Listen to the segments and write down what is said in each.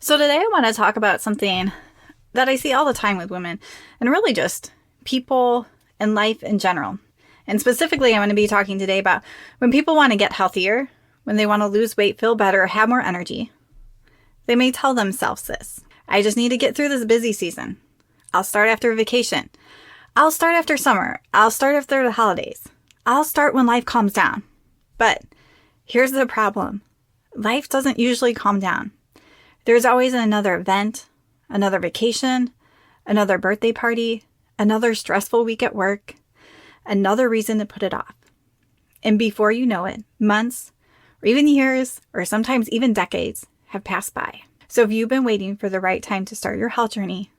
So today I want to talk about something that I see all the time with women and really just people and life in general. And specifically, I'm going to be talking today about when people want to get healthier, when they want to lose weight, feel better, have more energy. They may tell themselves this: I just need to get through this busy season. I'll start after vacation. I'll start after summer. I'll start after the holidays. I'll start when life calms down. But here's the problem. Life doesn't usually calm down. There's always another event, another vacation, another birthday party, another stressful week at work, another reason to put it off. And before you know it, months, or even years, or sometimes even decades have passed by. So if you've been waiting for the right time to start your health journey,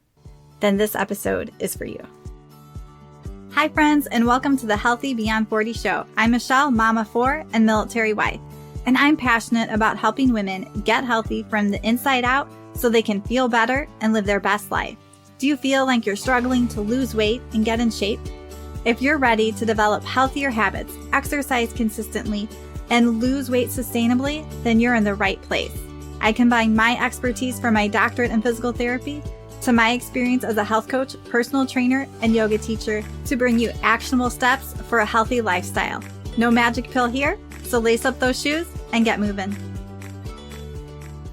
then this episode is for you. Hi friends, and welcome to the Healthy Beyond 40 show. I'm Michelle, mama of 4 and military wife. And I'm passionate about helping women get healthy from the inside out so they can feel better and live their best life. Do you feel like you're struggling to lose weight and get in shape? If you're ready to develop healthier habits, exercise consistently, and lose weight sustainably, then you're in the right place. I combine my expertise from my doctorate in physical therapy to my experience as a health coach, personal trainer, and yoga teacher to bring you actionable steps for a healthy lifestyle. No magic pill here. So lace up those shoes and get moving.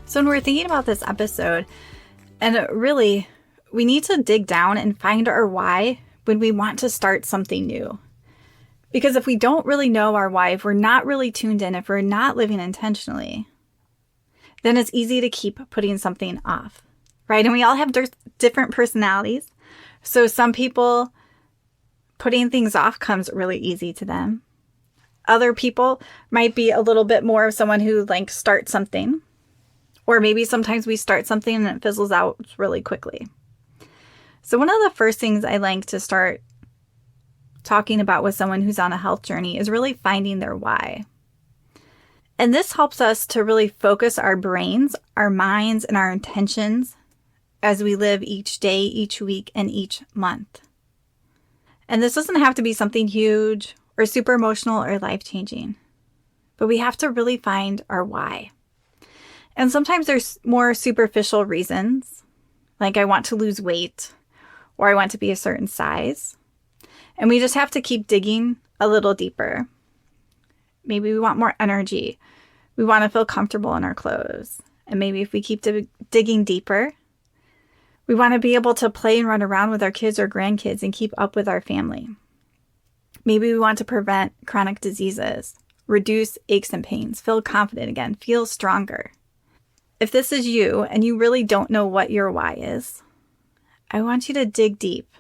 So when we're thinking about this episode, and really, we need to dig down and find our why when we want to start something new. Because if we don't really know our why, if we're not really tuned in, if we're not living intentionally, then it's easy to keep putting something off, right? And we all have different personalities. So some people, putting things off comes really easy to them. Other people might be a little bit more of someone who starts something, or maybe sometimes we start something and it fizzles out really quickly. So one of the first things I like to start talking about with someone who's on a health journey is really finding their why. And this helps us to really focus our brains, our minds, and our intentions as we live each day, each week, and each month. And this doesn't have to be something huge or super emotional or life-changing. But we have to really find our why. And sometimes there's more superficial reasons, like I want to lose weight or I want to be a certain size. And we just have to keep digging a little deeper. Maybe we want more energy. We want to feel comfortable in our clothes. And maybe if we keep digging deeper, we want to be able to play and run around with our kids or grandkids and keep up with our family. Maybe we want to prevent chronic diseases, reduce aches and pains, feel confident again, feel stronger. If this is you and you really don't know what your why is, I want you to dig deep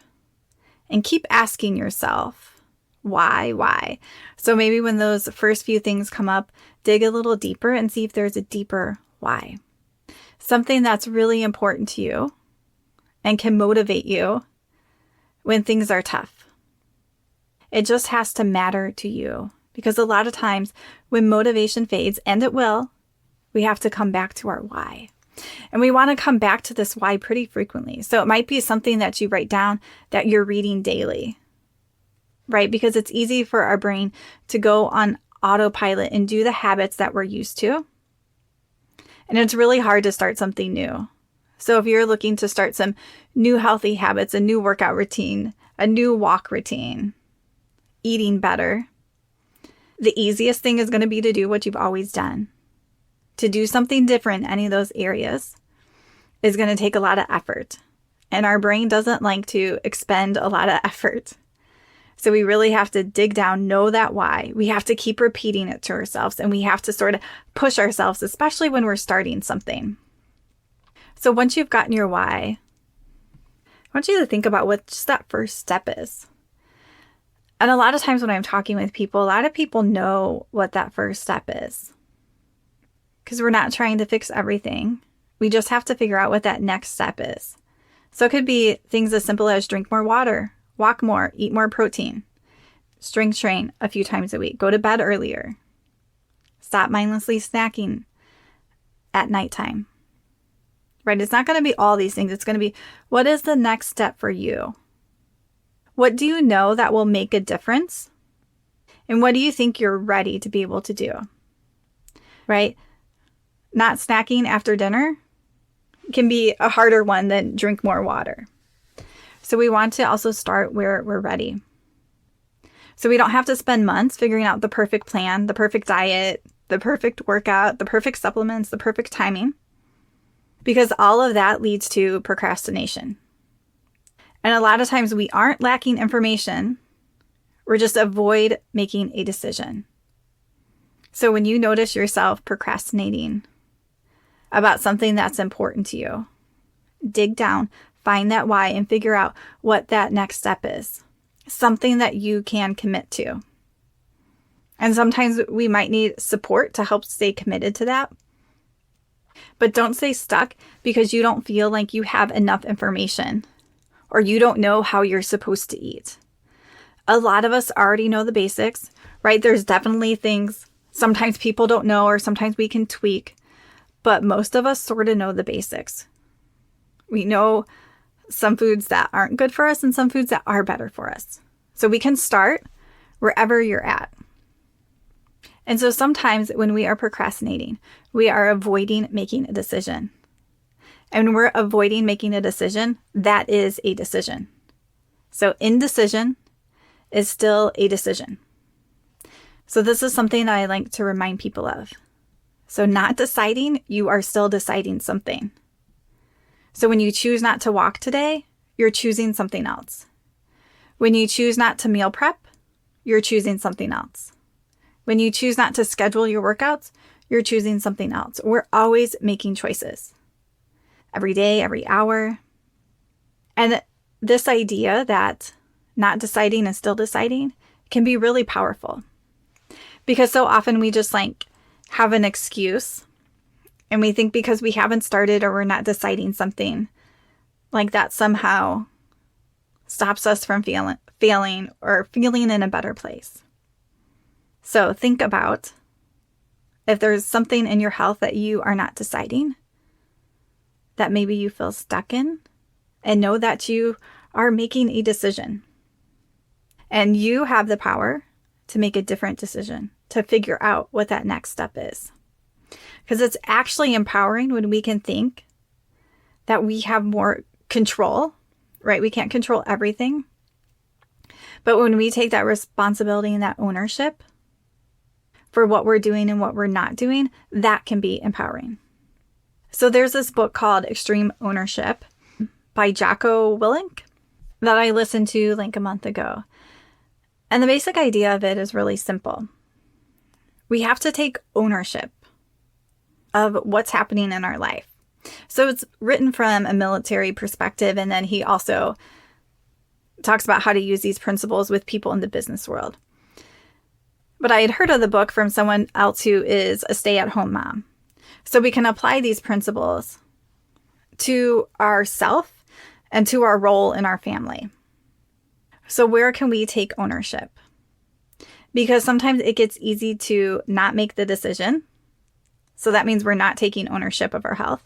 and keep asking yourself, why? So maybe when those first few things come up, dig a little deeper and see if there's a deeper why. Something that's really important to you and can motivate you when things are tough. It just has to matter to you, because a lot of times when motivation fades, and it will, we have to come back to our why. And we want to come back to this why pretty frequently. So it might be something that you write down that you're reading daily, right? Because it's easy for our brain to go on autopilot and do the habits that we're used to. And it's really hard to start something new. So if you're looking to start some new healthy habits, a new workout routine, a new walk routine, eating better, the easiest thing is going to be to do what you've always done. To do something different in any of those areas is going to take a lot of effort. And our brain doesn't like to expend a lot of effort. So we really have to dig down, know that why. We have to keep repeating it to ourselves, and we have to sort of push ourselves, especially when we're starting something. So once you've gotten your why, I want you to think about what just that first step is. And a lot of times when I'm talking with people, a lot of people know what that first step is. Because we're not trying to fix everything. We just have to figure out what that next step is. So it could be things as simple as drink more water, walk more, eat more protein, strength train a few times a week, go to bed earlier, stop mindlessly snacking at nighttime. Right? It's not going to be all these things. It's going to be, what is the next step for you? What do you know that will make a difference? And what do you think you're ready to be able to do? Right? Not snacking after dinner, can be a harder one than drink more water. So we want to also start where we're ready. So we don't have to spend months figuring out the perfect plan, the perfect diet, the perfect workout, the perfect supplements, the perfect timing, because all of that leads to procrastination. And a lot of times we aren't lacking information. We're just avoid making a decision. So when you notice yourself procrastinating about something that's important to you, dig down, find that why, and figure out what that next step is. Something that you can commit to. And sometimes we might need support to help stay committed to that. But don't stay stuck because you don't feel like you have enough information or you don't know how you're supposed to eat. A lot of us already know the basics, right? There's definitely things sometimes people don't know or sometimes we can tweak, but most of us sort of know the basics. We know some foods that aren't good for us and some foods that are better for us. So we can start wherever you're at. And so sometimes when we are procrastinating, we are avoiding making a decision. And when we're avoiding making a decision, that is a decision. So indecision is still a decision. So this is something that I like to remind people of. So not deciding, you are still deciding something. So when you choose not to walk today, you're choosing something else. When you choose not to meal prep, you're choosing something else. When you choose not to schedule your workouts, you're choosing something else. We're always making choices. Every day, every hour. And this idea that not deciding and still deciding can be really powerful. Because so often we just have an excuse and we think because we haven't started or we're not deciding something, like that somehow stops us from failing or feeling in a better place. So think about if there's something in your health that you are not deciding, that maybe you feel stuck in, and know that you are making a decision. And you have the power to make a different decision, to figure out what that next step is. Because it's actually empowering when we can think that we have more control, right? We can't control everything. But when we take that responsibility and that ownership for what we're doing and what we're not doing, that can be empowering. So there's this book called Extreme Ownership by Jocko Willink that I listened to a month ago. And the basic idea of it is really simple. We have to take ownership of what's happening in our life. So it's written from a military perspective, and then he also talks about how to use these principles with people in the business world. But I had heard of the book from someone else who is a stay-at-home mom. So we can apply these principles to ourself and to our role in our family. So where can we take ownership? Because sometimes it gets easy to not make the decision. So that means we're not taking ownership of our health.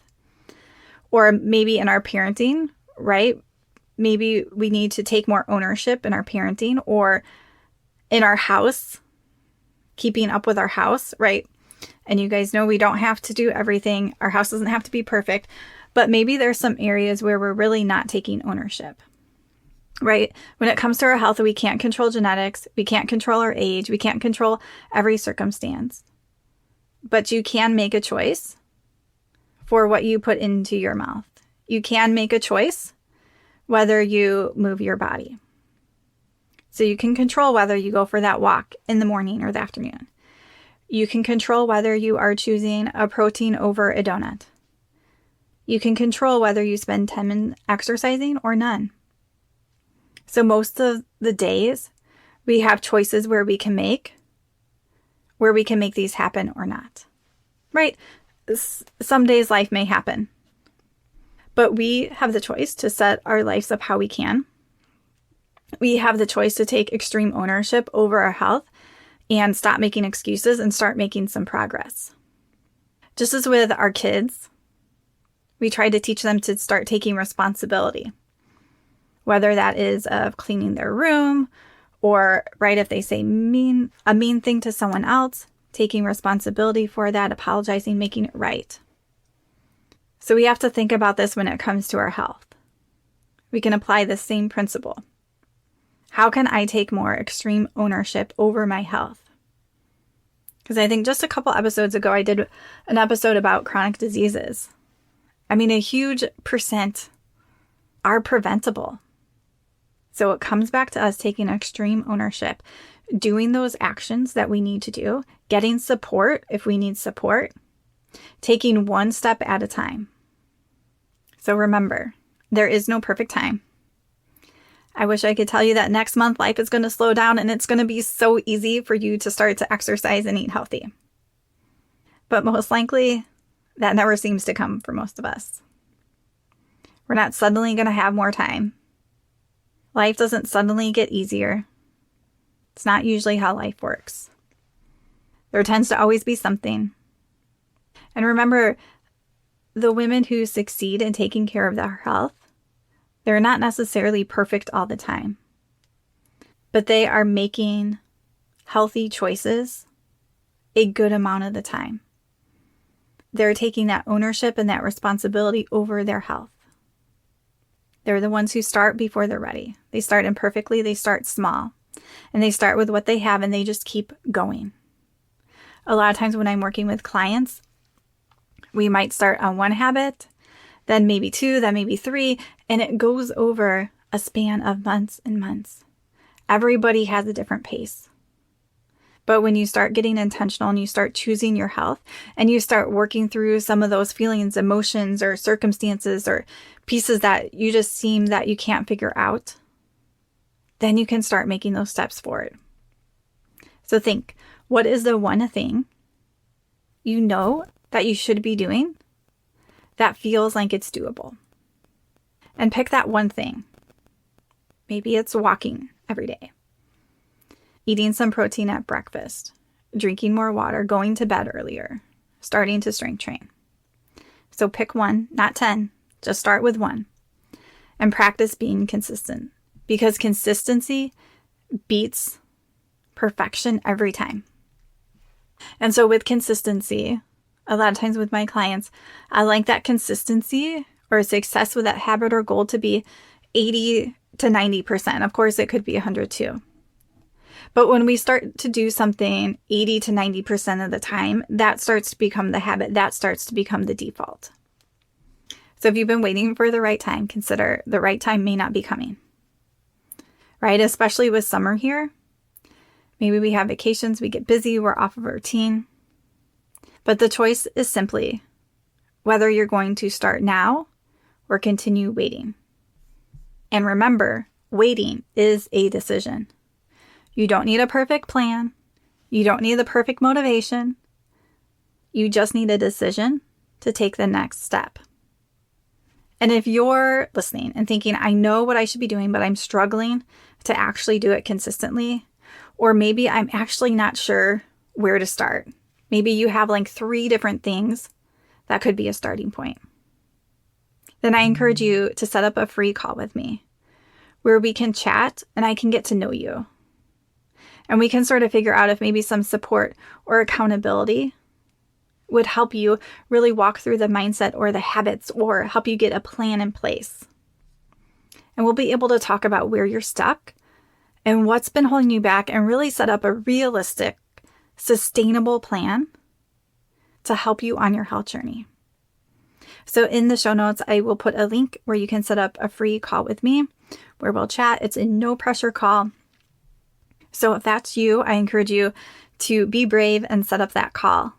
Or maybe in our parenting, right? Maybe we need to take more ownership in our parenting or in our house, keeping up with our house, right? And you guys know we don't have to do everything. Our house doesn't have to be perfect, but maybe there's some areas where we're really not taking ownership, right? When it comes to our health, we can't control genetics. We can't control our age. We can't control every circumstance, but you can make a choice for what you put into your mouth. You can make a choice whether you move your body. So you can control whether you go for that walk in the morning or the afternoon. You can control whether you are choosing a protein over a donut. You can control whether you spend 10 minutes exercising or none. So most of the days we have choices where we can make these happen or not, right? Some days life may happen, but we have the choice to set our lives up how we can. We have the choice to take extreme ownership over our health and stop making excuses and start making some progress. Just as with our kids, we try to teach them to start taking responsibility, whether that is of cleaning their room or, right, if they say a mean thing to someone else, taking responsibility for that, apologizing, making it right. So we have to think about this when it comes to our health. We can apply the same principle. How can I take more extreme ownership over my health? Because I think just a couple episodes ago, I did an episode about chronic diseases. I mean, a huge percent are preventable. So it comes back to us taking extreme ownership, doing those actions that we need to do, getting support if we need support, taking one step at a time. So remember, there is no perfect time. I wish I could tell you that next month life is going to slow down and it's going to be so easy for you to start to exercise and eat healthy. But most likely, that never seems to come for most of us. We're not suddenly going to have more time. Life doesn't suddenly get easier. It's not usually how life works. There tends to always be something. And remember, the women who succeed in taking care of their health, they're not necessarily perfect all the time, but they are making healthy choices a good amount of the time. They're taking that ownership and that responsibility over their health. They're the ones who start before they're ready. They start imperfectly, they start small, and they start with what they have and they just keep going. A lot of times when I'm working with clients, we might start on one habit, then maybe two, then maybe three, and it goes over a span of months and months. Everybody has a different pace. But when you start getting intentional and you start choosing your health and you start working through some of those feelings, emotions, or circumstances or pieces that you just seem that you can't figure out, then you can start making those steps forward. So think, what is the one thing you know that you should be doing that feels like it's doable? And pick that one thing. Maybe it's walking every day, eating some protein at breakfast, drinking more water, going to bed earlier, starting to strength train. So pick one, not 10, just start with one and practice being consistent, because consistency beats perfection every time. And so with consistency, a lot of times with my clients, I like that consistency or success with that habit or goal to be 80 to 90%. Of course, it could be 100 too. But when we start to do something 80 to 90% of the time, that starts to become the habit. That starts to become the default. So if you've been waiting for the right time, consider the right time may not be coming. Right? Especially with summer here. Maybe we have vacations, we get busy, we're off of our routine. But the choice is simply whether you're going to start now or continue waiting. And remember, waiting is a decision. You don't need a perfect plan. You don't need the perfect motivation. You just need a decision to take the next step. And if you're listening and thinking, I know what I should be doing, but I'm struggling to actually do it consistently, or maybe I'm actually not sure where to start. Maybe you have like 3 different things that could be a starting point. Then I encourage you to set up a free call with me where we can chat and I can get to know you. And we can sort of figure out if maybe some support or accountability would help you really walk through the mindset or the habits or help you get a plan in place. And we'll be able to talk about where you're stuck and what's been holding you back and really set up a realistic, sustainable plan to help you on your health journey. So in the show notes, I will put a link where you can set up a free call with me where we'll chat. It's a no pressure call. So if that's you, I encourage you to be brave and set up that call.